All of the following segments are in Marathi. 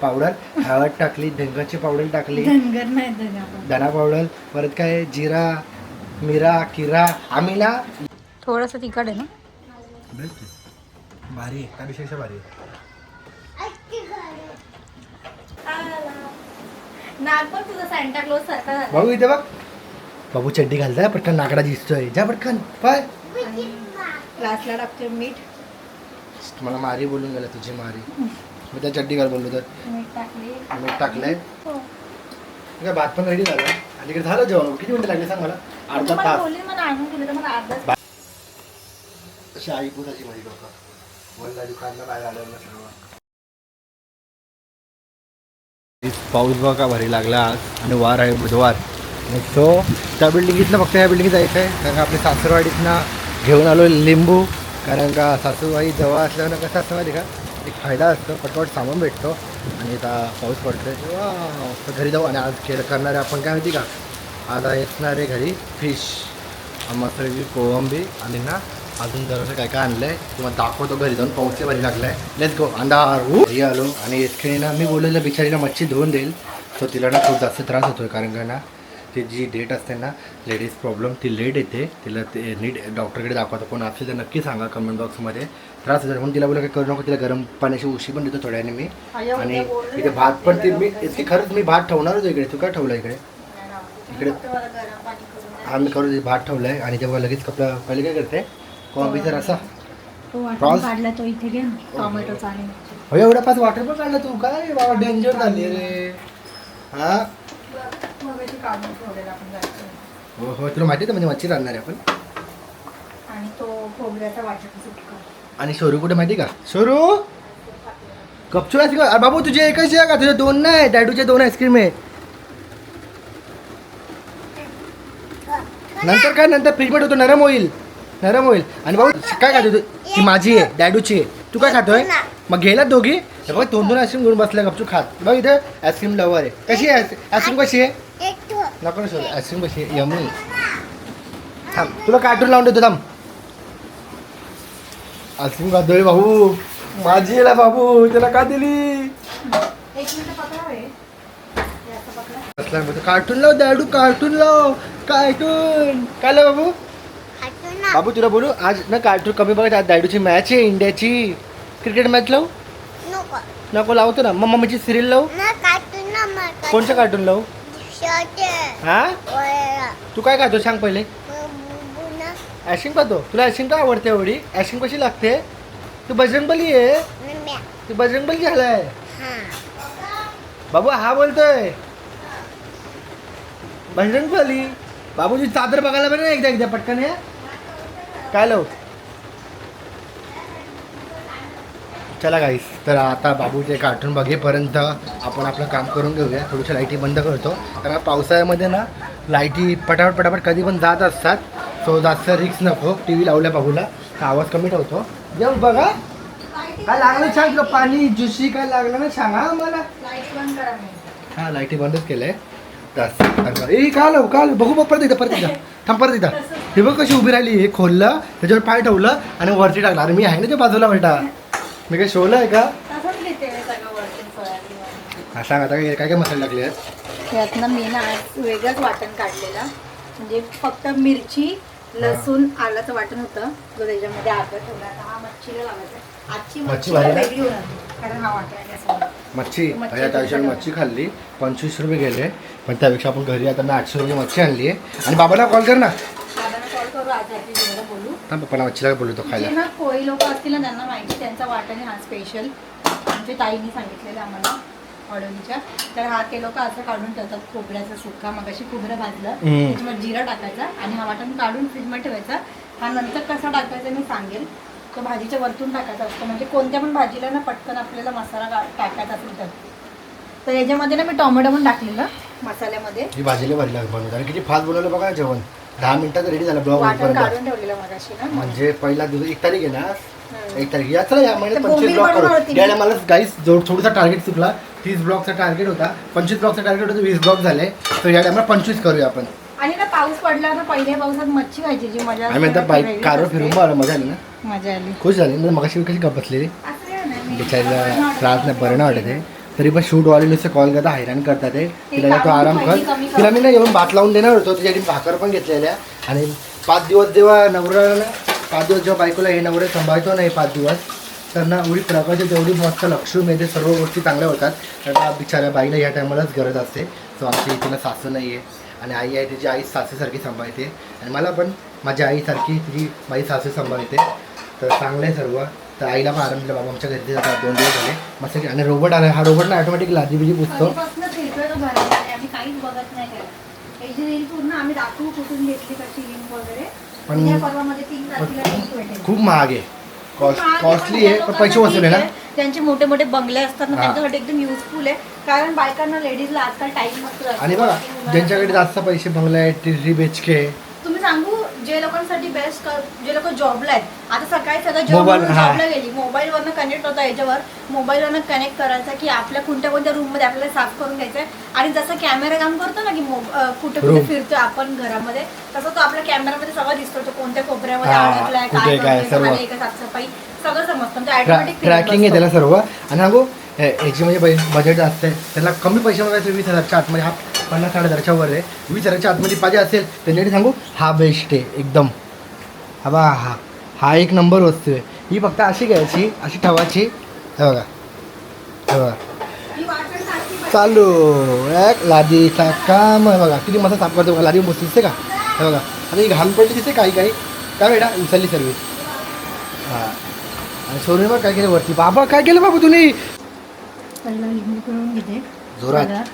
पावडर, हळद टाकली, धंगाची पावडर टाकली, धनगर नाही धना पावडर, परत काय जिरा, मिरा, किरा. आम्ही ना थोडंसं तिखट आहे ना. भारी आहे, त्यापेक्षा भारी आहे. नाक पण तुझा सॅन्टा क्लॉज सारखा झाला. भाऊ इथे बघ, बाबू चड्डी घालताय, पटकन नाकडा दिसतोय. जा पटकन पाय. लास्टला टाकते मीठ. मला मारी बोलून गेला, तुझी मारी. मी त्या चड्डी घाल बोललो तर मीठ टाकली. मीठ टाकलंय. हो. काय भात पण रेडी झाला. अलीकडे झालं जेवण. किती मिनिटं लागले सांग मला? अर्धा मला तास. बोलली मला आणून दिलं तर मला अर्धा. अशी आई पुसाची माझी डोकं वल्ला दुकानला बाहेर आलं सर्व. पाऊस बघा भारी लागला आज आणि वार आहे बुधवार. सो त्या बिल्डिंगीतनं फक्त ह्या बिल्डिंगीत जायचं आहे, कारण का आपल्या सासरवाडीतनं घेऊन आलो लिंबू. कारण का सासूबाई जवळ असल्यानं कसं असतं माहिती का, एक फायदा असतो, पटपट सामान भेटतो. आणि आता पाऊस पडतोय तेव्हा घरी जाऊ. आणि आज खेळ करणारे आपण काय माहिती का, आज येणारे घरी फिश, मसाल्याची कोळंबी आणि ना अजून जरासं काय काय आणलं आहे तुम्हाला दाखवतो. घरी जाऊन पाऊस भारी लागला आहे. Let's go. अंधार घरी आलो आणि इतके ना मी बोललेलं बिचारीला मच्छी धुवून देईल. सो तिला ना खूप जास्त त्रास होतो आहे, कारण का ना ती जी डेट असते ना लेडीज प्रॉब्लेम, ती लेट येते. तिला ते नीट डॉक्टरकडे दाखवतो. कोण असेल तर नक्की सांगा कमेंट बॉक्समध्ये. त्रास होतो म्हणून तिला बोला काय करू नको. तिला गरम पाण्याची उशी पण देतो थोड्याने मी. आणि इथे भात पण ती मी इतकी खरंच मी भात ठेवणार होतो इकडे. तू काय ठेवला इकडे? इकडे हा मी करू भात ठेवला आहे. आणि तेव्हा लगेच कपडा पहिले काय करते कोळंबीचा रसा काढला तो इथे घे टोमॅटोचा आणि हो. एवढा पाच वॉटर पण काढला तू? काय बाबा डेंजर झाली रे. हा हो हो, तुला माहिती आहे म्हणजे मच्छी राहणार आहे आपण. आणि तो खोबऱ्याचा वाटण सुटका. आणि शोरू कुठे माहिती का? शोरू कपचूर आईस्क्रीम. बाबू तुझे एकच आहे का? तुझे दोन नाही, डॅडूचे दोन आईस्क्रीम आहे. नंतर काय, नंतर फ्रीजमध्ये होतो, नरम होईल, नरम होईल. आणि भाऊ काय खातो तू? ती माझी आहे, डॅडूची आहे. तू काय खातोय? मग गेला दोघी. बघ दोन दोन आईस्क्रीम घेऊन बसल्या गपचूप खात. बघ इथे आईस्क्रीम लवर आहे. कशी आहे आईस्क्रीम? कशी आहे? नको ना शोध. आईस्क्रीम कशी आहे? यम्मी. थांब तुला कार्टून लावून देतो, थांब. आईस्क्रीम खातोय भाऊ. माझी आहे ना बाबू, त्याला का दिली? कार्टून लाव डॅडू, कार्टून लाव, कार्टून. काय लाव बाबू? बाबू तुला बोलू आज ना कार्टून कमी बघत. आज डॅडूची मॅच आहे इंडियाची, क्रिकेट मॅच लावू नको? लावतो ना. मग मम्मीची सिरियल लावू? कोणचं कार्टून लावू? हा तू काय खातो सांग पहिले? ॲशिंग खातो. तुला ॲशिंग का आवडते एवढी? ॲशिंग कशी लागते? तू बजरंगबली आहे. तू बजरंगबली झालाय बाबू. हा बोलतोय बजरंगबली. बाबूची चादर बघायला बरं एकदा एकदा पटकन. हे काय लावू? चला गाईस, तर आता बाबूचे कार्टून बघेपर्यंत आपण आपलं काम करून घेऊया. थोडीशी लाईटी बंद करतो, कारण पावसाळ्यामध्ये ना लाईटी पटापट पटापट कधी पण जात असतात. सो जास्त रिक्स नको. टी व्ही लावल्या बाबूला तर आवाज कमी ठेवतो. जेव बघा काय लागलं सांग. तुला पाणी ज्युसी काय लागलं ना सांगा मला. हां लाईटी बंदच केलं आहे. ए का लावू का बघू परत एकदा, परत एकदा थांब, परत एकदा. हे बघ कशी उभी राहिली. हे खोललं, त्याच्यावर पाय ठेवलं आणि वरती टाकलं. अरे मी आहे ना त्या बाजूला बेटा, मी काय शोलं आहे का? हा सांग आता काय काय मसाले टाकले आहेत? यातनं मी ना आज वेगळंच वाटण काढलेलं. म्हणजे फक्त मिरची, लसूण, आल्याचं वाटण होतं जो त्याच्यामध्ये अर्धा ठेवला. हा मच्छीला लावायचा. आजची मच्छी वेगळी होणार कारण हा वाटण मच्छी त्या दिवशी मच्छी खाल्ली. 25 रुपये गेले, पण त्यापेक्षा आपण घरी आता मी 800 रुपये मच्छी आणली आहे. आणि बाबाला कॉल कर ना. थांब पप्पाला मच्छीला बोलतो खायला. ना कोळी लोक असतील ना त्यांना माहिती, त्यांचा वाटण हा स्पेशल आमच्या ताईंनी सांगितलेलं आम्हाला ऑर्डरच्या. तर हा ते लोक असं काढून ठेवतात खोबऱ्याचा सुक्का. मग अशी खोबरं भाजलं, त्याच्यामध्ये जिरा टाकायचा आणि हा वाटण काढून फ्रीजमध्ये ठेवायचा. हा नंतर कसा टाकायचा मी सांगेल. तो भाजीच्या वरतून टाकायचा असतो. म्हणजे कोणत्या पण भाजीला ना पटकन आपल्याला मसाला टाकायचा असेल तर याच्यामध्ये ना मी टोमॅटो पण टाकलेलं मसाल्यामध्ये. ही भाजीला भरली बनवत आणि किती फास्ट बनवलं बघा जेवण. 10 मिनिटात रेडी झालं ब्लॉग. काढून ठेवलेलं मगाशी ना. म्हणजे पहिला दिवस 1 तारीख आहे ना. 1 तारीख या चला या महिन्यात 25 ब्लॉग करू. याला मला गाईस थोडासा टार्गेट चुकला. 30 ब्लॉगचा टार्गेट होता, 25 ब्लॉगचा टार्गेट होता, 20 ब्लॉग झाले. तर या टायमाला 25 करूया आपण. आणि ना पाऊस पडला ना, पहिल्या पावसात मच्छी खायची जी मजा. आम्ही आता बाईक कारवर फिरून आलो, मजा आली ना. मजा आली, खुश झाली. मगाशी कशी का बसलेली बिचारीला त्रास नाही, बरं नाही वाटत आहे. तरी पण शूटवाले नुसते कॉल करता हैराण करतात ते तिला तो काढून आराम कर. पहिली कमी कर. तिला मी ना येऊन भात लावून देणार होतो त्याच्यासाठी भाकर पण घेतलेल्या. आणि 5 दिवस जेव्हा नवऱ्याला 5 दिवस जेव्हा बायकोला हे नवरे सांभाळतो नाही 5 दिवस तर ना एवढी प्रकारची तेवढी मस्त लक्ष्मी मिळते, सर्व गोष्टी चांगल्या होतात. तर बिचाऱ्या बाईला ह्या टायमालाच गरज असते. सो आमची तिला सासू नाही आहे आणि आई आहे तिची आई सासूसारखी सांभाळते आणि मला पण माझ्या आईसारखी तिची बाई सासू सांभाळते. तर चांगलं आहे सर्व. तर आईला पण आराम दिला बाबा आमच्या घरी जातात 2 दिवस झाले मस्त. आणि रोबोट आला, हा रोबोट ना ऑटोमॅटिक लादी बिजी पुसतो. कधीपासून फिरतोय तो घरात. आम्ही काहीच बघत नाही त्याला. त्याची रील पूर्ण आम्ही दाखवू कुठून घेतली कशी लिंक वगैरे. पण या पर्वामध्ये 3 तारखेला लिंक भेटेल. खूप महाग आहे, कॉस्टली आहे पण पैसे वसूल आहे ना. त्यांचे मोठे मोठे बंगले असतात ना हा. त्यांच्यासाठी एकदम युजफुल आहे. कारण बायकांना लेडीजला आजकाल टाइम नसतो. आणि बघा ज्यांच्याकडे जास्त पैसे बंगले आहेत 3 BHK तुम्ही सांगू जे लोकांसाठी बेस्ट जे लोक जॉबला आहेत आता सकाळी सगळं Mobile, हा. जॉबला गेली मोबाईलवरनं कनेक्ट होता याच्यावर मोबाईलवरनं कनेक्ट करायचा की आपल्या कोणत्या कोणत्या रूममध्ये आपल्याला साफ करून घ्यायचं आहे. आणि जसं कॅमेरा काम करतो ना की कुठे कुठे Room. फिरतो आपण घरामध्ये तसं तो आपल्या कॅमेरामध्ये सगळं दिसतो तो कोणत्या कोपऱ्यामध्ये हा, अडकलाय कुठे काय, काय सर्व. झालंय का साफसफाई सगळं समजतं म्हणजे ऑटोमॅटिक ट्रॅकिंग आहे त्याला सर्व. आणि सांगू याची म्हणजे बजेट जास्त आहे त्याला कमी पैशामध्ये 20,000च्या आतमध्ये हा 50-60,000च्या वर आहे. 20,000च्या आतमध्ये पाहिजे असेल त्याच्यासाठी सांगू हा बेस्ट आहे एकदम. हा बा हा एक नंबर वस्तू आहे. ही फक्त अशी घ्यायची अशी ठेवायची. हे बघा हे बघा चालू एक लादीचा काम आहे बघा किती मस्त साफ करतो बघा. लादी मस्त दिसते का हे बघा. आता ही घाण पडली दिसते काही काही काय बेटा उचलली सर्विस. हां आणि सोनी मग काय केलं वरती बाबा काय केलं बाबा तुम्ही पहिला लिंबू पिळून घेते जोरात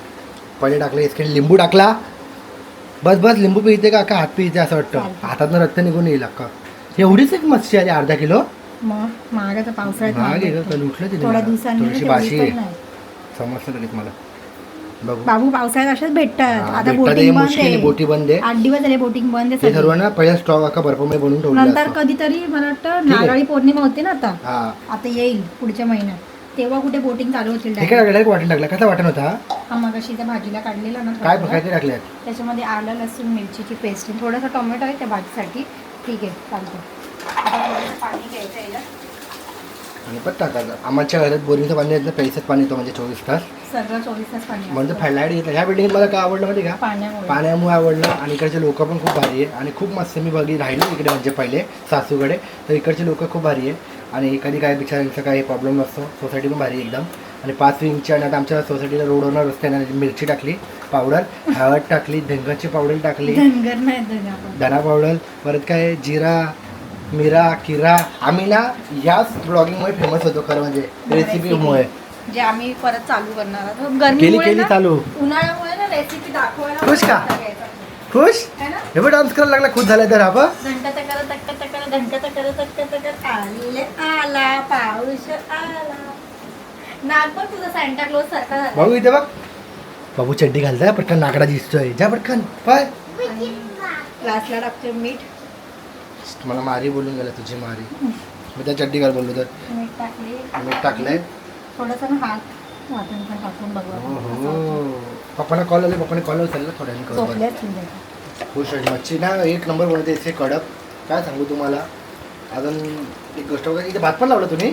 पहिले टाकले इसकडे लिंबू टाकला. बस बस लिंबू पिळते का हात पिळते असं वाटतं. चालतं. हातातनं रक्त निघून येईल अक्का. एवढीच एक मच्छी आली अर्धा किलो. मग महागाचा पावसाळ्यात महाग आहे महाग का कल उठलं तिने थोड्या मला. दिवसांनी थोडीशी तेवढी बाशी आहे पण नाही. समजलं लगेच मला. बघू बाबू पावसाळ्यात अशाच भेटतात हा, आता भेटतात बोटिंग हे बंद मुश्किल आहे, आहे बोटी बंद आहे. 8 दिवस झाले बोटिंग बंद आहे ते सगळी. सर्व ना पहिला स्टॉक अख्खा बर्फामध्ये बनवून नंतर ठेवलं. कधीतरी मला वाटतं आहे. नारळी पौर्णिमा होती ना आता हा आता येईल पुढच्या महिन्यात तेव्हा कुठे बोटिंग चालू होतील हे काय डायरेक्ट वाटण टाकला कसा वाटण होता हा मगाशी त्या भाजीला काढलेला ना काय थोडासा. काय ते टाकल्यात. त्याच्यामध्ये आलं लसूण मिरचीची पेस्ट थोडासा टोमॅटो आहे त्या भाजीसाठी ठीक आहे चालतं. आता थोडंसं पाणी घ्यायचं याच्यात आणि पण टाकायचं. आमच्या घरात बोरिंगचं पाणी येतं प्यायचं पाणी येतं म्हणजे 24 तास. सगळं 24 तास पाणी म्हणजे असतं. लाईट घेतलं. ह्या बिल्डिंग मला काय आवडलं माहिती का पाण्यामुळे पाण्यामुळे आवडलं. आणि इकडचे लोक पण खूप भारी आहे आणि खूप मस्त मी राहिलो इकडे म्हणजे पहिले सासूकडे तर इकडचे लोक खूप भारी आहे. आणि कधी काय बिचारांचा काही प्रॉब्लेम नसतो. सोसायटी पण भारी आहे एकदम. आणि 5 विंगची आणि आता आमच्या सोसायटीला रोडवरनं रस्त्याने मिरची टाकली पावडर हळद टाकली धनगरची पावडर टाकली धनगर नाही धना पण. धना पावडर परत काय जिरा मिरा किरा. आम्ही ना याच ब्लॉगिंगमुळे फेमस होतो खरं म्हणजे रेसिपीमुळे. जे आम्ही परत चालू करणार आहोत केली गरमीमुळे केली ना, चालू. उन्हाळ्यामुळे ना रेसिपी दाखवायला खुश का? प्रयत्न घ्यायचा. खुश है ना हे पण डान्स करायला लागला खुश झालाय तर हा बा. घंटा करत तक्क तक्क घंटा करत आले आला पाऊस आला नाग पण तुझा सॅन्टा क्लॉज सारखा झाला. भाऊ इथे बघ बाबू चड्डी घालताय पटकन नाकडा दिसतोय जा पटकन पाय. ग्लासला टाकते मीठ मला मारी बोलून गेला तुझी मारी. मी त्या चड्डी घाल बोललो तर मीठ टाकले मीठ टाकलंय. थोडंसं ना हात वाटून पण टाकून बघू हो पप्पाला कॉल आले पप्पाने कॉल उचलला थोड्याने करून झोपल्याच खुश आहे. मच्छी ना एक नंबर बनवते इथे कडक. काय सांगू तुम्हाला अजून एक गोष्ट बघा इथे भात पण लावला तुम्ही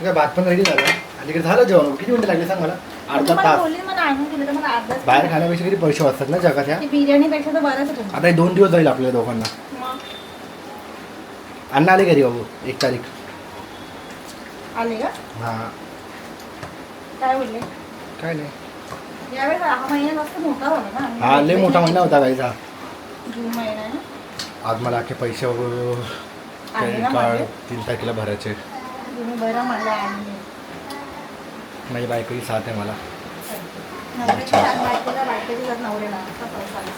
काय भात पण रेडी झाला. आणि इकडे झालं जेवण किती मिनिटं लागले सांग मला. अर्धा तास. बोलली मला आणून दिलं तर मला अर्धा बाहेर खाण्यापेक्षा किती पैसे वाचतात ना जगात ह्या. बिर्याणीपेक्षा तर बरंच होतं. आता हे 2 दिवस जाईल आपल्या दोघांना. अण्णा आले घरी बाबू 1 तारीख. आले का हां काय बोलले काय नाही यावेळेस हा महिना जास्त मोठा झाला ना हा लय मोठा महिना होता गाईचा. जून महिना आहे ना आज मला अख्खे पैसे वगैरे आहे ना कार्ड माझे? 3 तारखेला भरायचे. तुम्ही बरं मला आणि माझी बायकोची साथ आहे मला. बायकोची जर नवऱ्याला असा पैसा आला.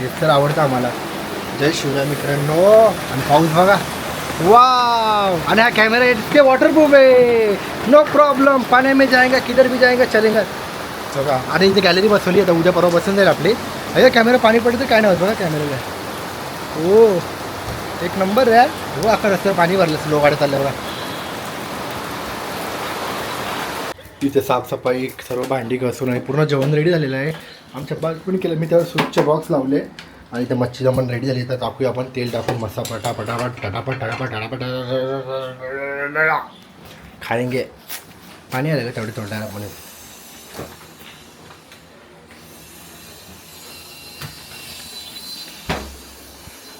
तेच तर आवडतं आम्हाला. जय शिवराय मित्रांनो. आणि पाऊस बघा वाव. आणि हा कॅमेरा इतके वॉटरप्रूफ आहे नो प्रॉब्लेम. पाण्या में जाएगा किधर भी जाएगा चलेगा. बघा आता इथे गॅलरी बसवली आता उद्या परवा बसून जाईल आपली. अरे कॅमेरा पाणी पडतं काय नाही होत बघा कॅमेऱ्याला. हो एक नंबर आहे. हो अख्खा रस्त्यावर पाणी भरलं स्लो गाड्या चालल्या बघा. तिथे साफसफाई सर्व भांडी घासून आहे पूर्ण जेवण रेडी झालेलं आहे. आमच्या बाग पण केलं मी त्यावर स्विचचे बॉक्स लावले. आणि त्या मच्छीला पण रेडी झाली तर टाकूया आपण तेल टाकून मस्त पटापट खाएंगे. पाणी आलं का तेवढे तोंडाला म्हणून.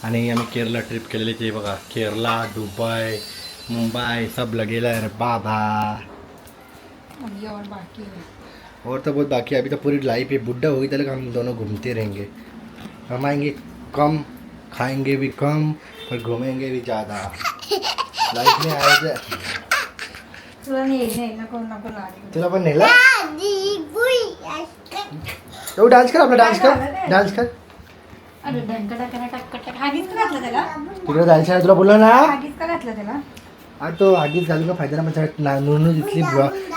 आणि आम्ही केरला ट्रिप केलेली ते बघा, केरला, दुबई, मुंबई सब लगेला रे बाबा. अभी और बाकी है. और तो बहुत बाकी है, अभी तो पूरी लाइफ है. बुढ़ा होगी तक हम दोनों घूमते रहेंगे, कमाएंगे कम, खाएंगे भी कम और घूमेंगे भी ज़्यादा. लाइफ में आए थे. तुला नाही नको नको लागली. तुला पण नेला तो डान्स कर, आपला डान्स कर, डान्स कर. अरे ढंक टाकायला टक टक. हागीच का घातलं त्याला? तिकडे जायचं आहे तुला बोललो ना. हागीच का घातलं त्याला? अरे तो हागीच घालून का फायदा नाही. नूनू इथली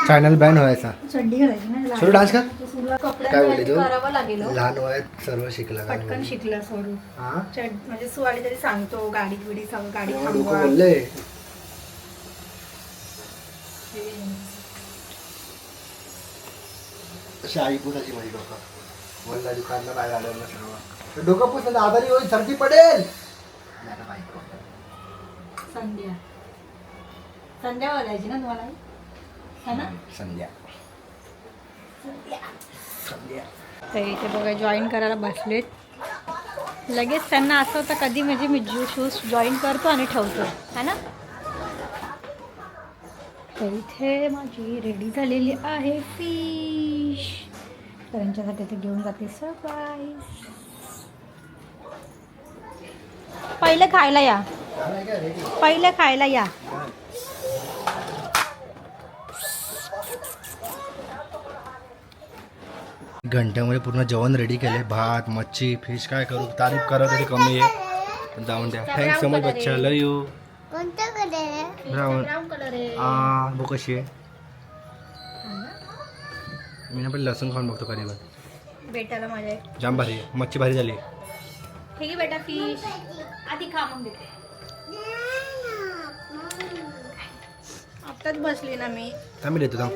चॅनल बॅन व्हायचा. चड्डी घालायची ना. सोडू डान्स कर. तुला काय कपड्यांना बोलली तू? करावं लागेल हो. लहान वयात सर्व शिकला का? पटकन शिकला सोडू. हा म्हणजे सुवाडी तरी सांगतो गाडी बिडी सगळं गाडी डोकं थांबवा. बोलले. अशी आई पुसाची माझी डोकं बोलला दुकानला बाहेर आलं ना सर्व डोकं पुसलं आजारी होईल, सर्दी पडेल. संध्या संध्या बोलायची ना तुम्हाला है ना? संध्या संध्या. तर इथे बघा जॉईन करायला बसलेत. लगेच त्यांना असं होतं कधी म्हणजे मी शूज जॉईन करतो आणि ठेवतो है ना. तर इथे माझी रेडी झालेली आहे फिश. तर यांच्यासाठी ते घेऊन जाते सरप्राईज. पहिले खायला या, पहिले खायला या. घंट्यामध्ये पूर्ण जेवण रेडी केले. भात, मच्छी, फिश, काय करू, तारीफ करा तरी कमी आहे, पण जाऊन द्या. थँक्स सो मच बच्चा, लव यू. ब्राऊन कलर आहे. बघ कशी आहे. मी ना पण लसूण खाऊन बघतो कधी पण. बेटाला माझ्या जाम भारी आहे. मच्छी भारी झाली. ठीक आहे बेटा फिश आधी खा मग देते. आत्ताच बसली ना मी. थांब देतो थांब.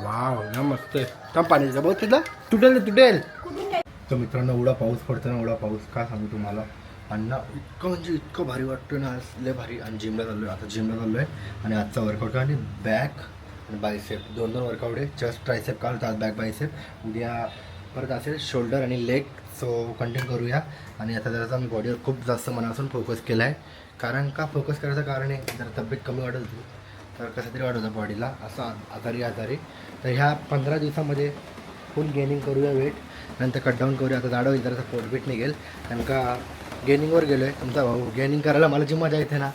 वाव ना मस्त आहे. थांब पाणी देतो बहुत तिथला तुटेल तुटेल. तर मित्रांनो एवढा पाऊस पडतो ना, एवढा पाऊस काय सांगू तुम्हाला. आणि ना इतकं म्हणजे इतकं भारी वाटतं ना, आज लय भारी. आणि जिमला चाललो आहे, आता जिमला चाललो आहे. आणि आजचा वर्कआउट आणि बॅक आणि बायसेप दोन वर्कआउट आहे. जस्ट ट्रायसेप काल आज बॅक बायसेप. उद्या परत असेल शोल्डर आणि लेग. सो कंटिन्यू करूया. आणि आता त्याचा मी बॉडीवर खूप जास्त मनापासून फोकस केला आहे. कारण का फोकस करायचं कारण आहे, जर तब्येत कमी वाढत होती तर कसं तरी वाटत होतं बॉडीला असं आजारी. तर ह्या 15 दिवसामध्ये फुल गेनिंग करूया वेट, नंतर कटडाऊन करूया. आता जाडं जरासा पोटबीट निघेल. कारण का गेनिंगवर गेलो आहे. तुमचा भाऊ गेनिंग करायला मला जी मजा येते ना,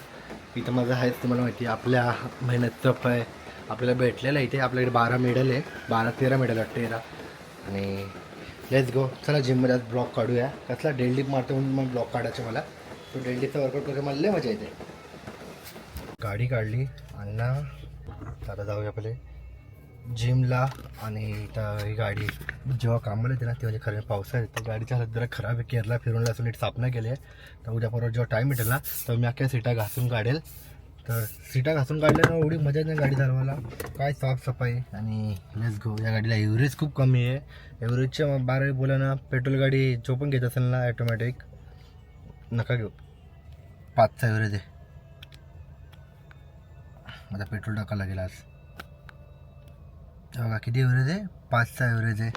इथं मजा आहेच. तुम्हाला माहिती आहे आपल्या मेहनत तप आहे. आपल्याला भेटलेलं आहे इथे. आपल्याकडे 12 मेडल आहे, 12-13 मेडल वाटते येरा. आणि लेट्स गो. चला जिममध्ये आज ब्लॉक काढूया. कसला डेडलिफ्ट मारतो म्हणून मग ब्लॉक काढायचं मला. तो डेडलिफ्टचा वर्कआउट करायला मला लय मजा येते. गाडी काढली अण्णा. आता जाऊया पहिले जिमला. आणि इथं ही गाडी जेव्हा कामाला येते ना तेव्हा खरं पावसाळ्यात येते. गाडीची हालत जरा खराब आहे. केरला फिरून असून नीट साफ नाही केली आहे. तर उद्या परवा जेव्हा टाईम भेटेल ना तर मी अख्ख्या सीटा घासून काढेल. तर सीटा घासून काढल्या ना एवढी मजा नाही गाडी चालवायला. काय साफसफाई. आणि लेट्स गो. या गाडीला एव्हरेज खूप कमी आहे. एव्हरेजच्या 12 बोला ना. पेट्रोल गाडी जो पण घेत असेल ना ॲटोमॅटिक नका घेऊ. 5चा एव्हरेज आहे. आता पेट्रोल टाकावं लागेल आज. बघा किती एव्हरेज आहे, 5चा एव्हरेज आहे.